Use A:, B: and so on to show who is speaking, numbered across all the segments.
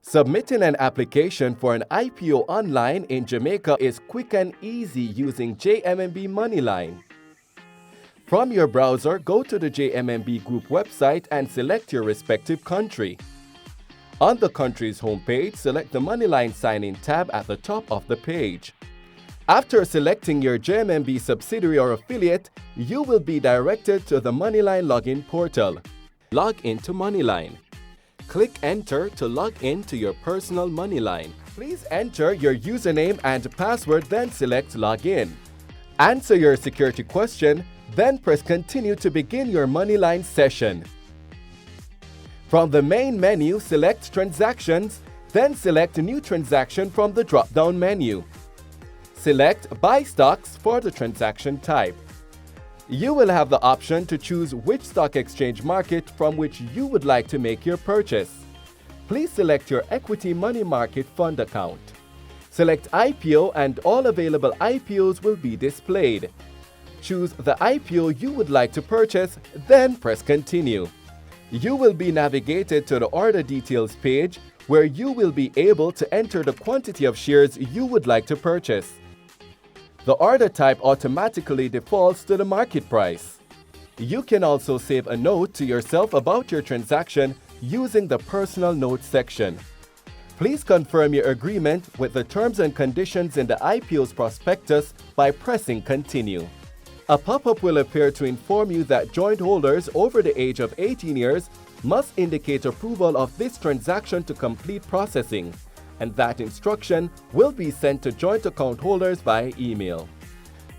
A: Submitting an application for an IPO online in Jamaica is quick and easy using JMMB Moneyline. From your browser, go to the JMMB Group website and select your respective country. On the country's homepage, select the Moneyline Sign-In tab at the top of the page. After selecting your JMMB subsidiary or affiliate, you will be directed to the Moneyline login portal. Log into Moneyline. Click Enter to log in to your personal Moneyline. Please enter your username and password, then select Login. Answer your security question, then press Continue to begin your Moneyline session. From the main menu, select Transactions, then select New Transaction from the drop-down menu. Select Buy Stocks for the transaction type. You will have the option to choose which stock exchange market from which you would like to make your purchase. Please select your equity money market fund account. Select IPO and all available IPOs will be displayed. Choose the IPO you would like to purchase, then press Continue. You will be navigated to the Order Details page where you will be able to enter the quantity of shares you would like to purchase. The order type automatically defaults to the market price. You can also save a note to yourself about your transaction using the Personal Notes section. Please confirm your agreement with the terms and conditions in the IPO's prospectus by pressing Continue. A pop-up will appear to inform you that joint holders over the age of 18 years must indicate approval of this transaction to complete processing, and that instruction will be sent to joint account holders by email.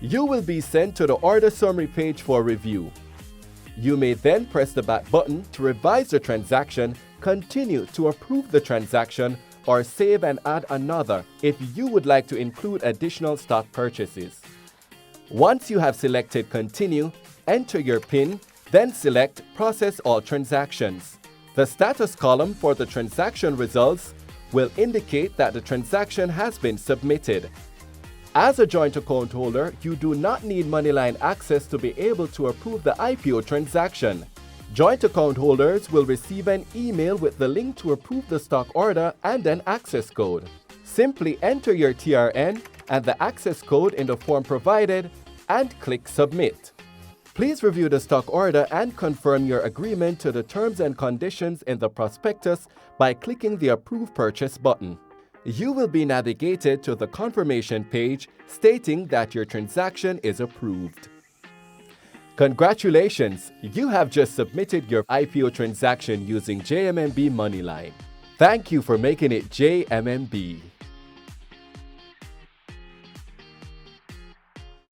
A: You will be sent to the order summary page for review. You may then press the back button to revise the transaction, continue to approve the transaction, or save and add another if you would like to include additional stock purchases. Once you have selected Continue, enter your PIN, then select Process All Transactions. The status column for the transaction results will indicate that the transaction has been submitted. As a joint account holder, you do not need Moneyline access to be able to approve the IPO transaction. Joint account holders will receive an email with the link to approve the stock order and an access code. Simply enter your TRN and the access code in the form provided and click Submit. Please review the stock order and confirm your agreement to the terms and conditions in the prospectus by clicking the Approve Purchase button. You will be navigated to the confirmation page stating that your transaction is approved. Congratulations! You have just submitted your IPO transaction using JMMB Moneyline. Thank you for making it JMMB.